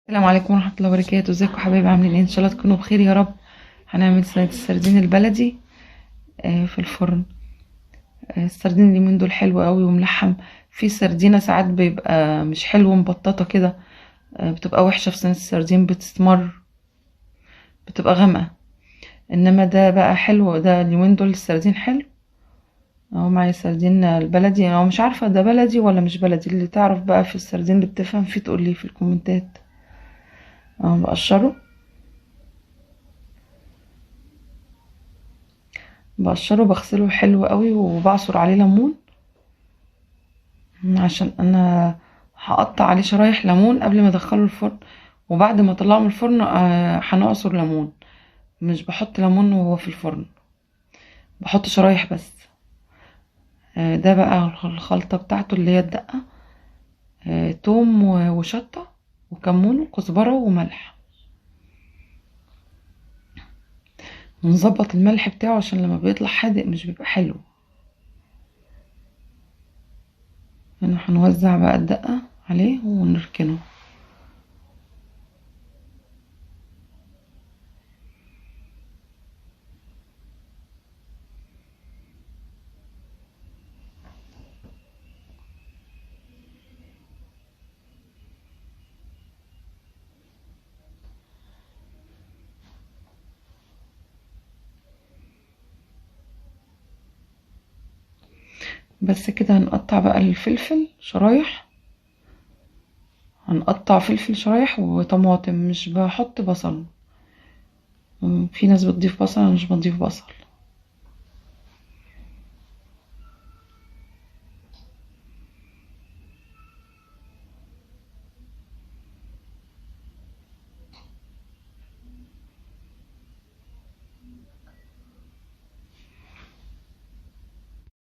السلام عليكم ورحمة الله وبركاته. ازيكم حبايبي؟ عاملين ايه؟ ان شاء الله تكونوا بخير يا رب. هنعمل صينية السردين البلدي في الفرن. السردين اليومين دول حلو قوي وملحم. في سردينة ساعات بيبقى مش حلو، مبططة كده، بتبقى وحشة في صينية السردين، بتستمر، بتبقى غامقة. انما ده بقى حلو، ده اليومين دول السردين حلو. اهو معايا السردين البلدي، انا مش عارفة ده بلدي ولا مش بلدي، اللي تعرف بقى في السردين اللي بتفهم فيه تقولي في الكومنتات. اهو بقشره بغسله حلو قوي وبعصر عليه ليمون، عشان انا هقطع عليه شرايح ليمون قبل ما ادخله الفرن، وبعد ما اطلعه من الفرن هنعصر ليمون. مش بحط ليمون وهو في الفرن، بحط شرايح بس. ده بقى الخلطة بتاعته اللي هي الدقة، توم وشطة وكمون وكزبرة وملح. ونظبط الملح بتاعه عشان لما بيطلع حادق مش بيبقى حلو. هنا هنوزع بقى الدقة عليه ونركنه. بس كده هنقطع بقى الفلفل شرايح، هنقطع فلفل شرايح وطماطم، مش بحط بصل. في ناس بتضيف بصل، انا مش بضيف بصل.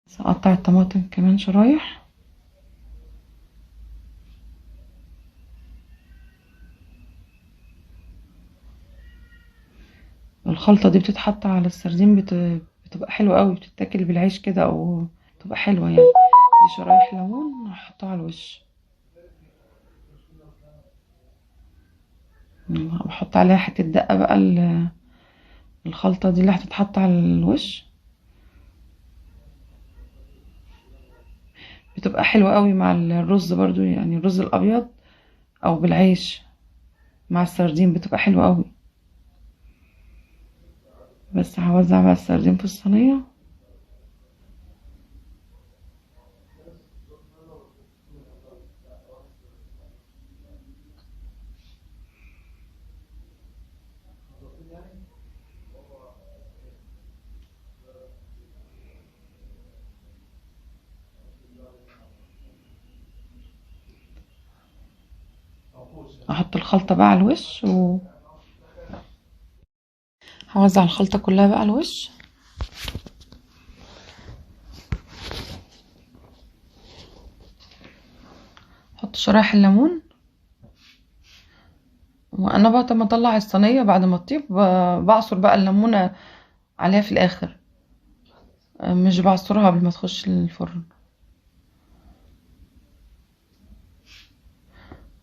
بس هقطع الطماطم كمان شرايح. الخلطة دي بتتحط على السردين، بتبقى حلوة قوي، بتتاكل بالعيش كده او بتبقى حلوة يعني. دي شرايح ليمون هحطها على الوش. بحط عليها حتة دقة بقى، الخلطة دي اللي هتتحط على الوش بتبقى حلوة قوي مع الرز برضو، يعني الرز الابيض او بالعيش مع السردين بتبقى حلوة قوي. بس هوزع بقى السردين في الصينية. احط الخلطة بقى على الوش وهوزع الخلطة كلها بقى على الوش. احط شرايح الليمون، وانا بعد ما اطلع الصينيه بعد ما تطيب بعصر بقى الليمونه عليها في الاخر، مش بعصرها قبل ما تخش الفرن.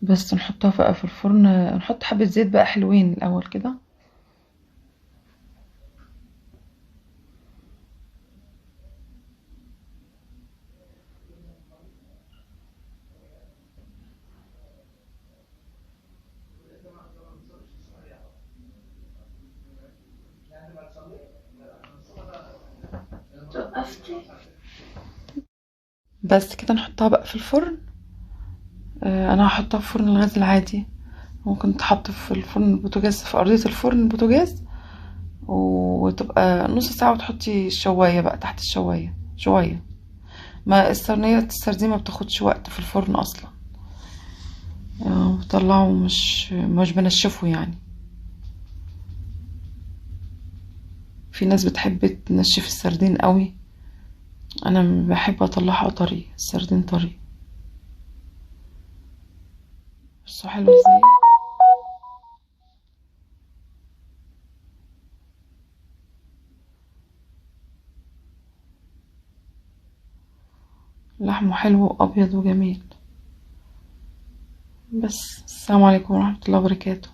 بس نحطها بقى في الفرن، نحط حبه زيت بقى حلوين الاول كده. بس كده نحطها بقى في الفرن. انا هحطها في فرن الغاز العادي، ممكن تحط في الفرن البوتاجاز، في ارضيه الفرن البوتاجاز، وتبقى نص ساعه وتحطي الشوايه بقى تحت الشوايه شويه. ما الصينيه السردين ما بتاخدش وقت في الفرن اصلا. بطلعه مش بنشفه يعني. في ناس بتحب تنشف السردين قوي، انا بحب اطلعها طري، السردين طري. بصوا حلو ازاي. لحمه حلو وابيض وجميل. بس السلام عليكم ورحمة الله وبركاته.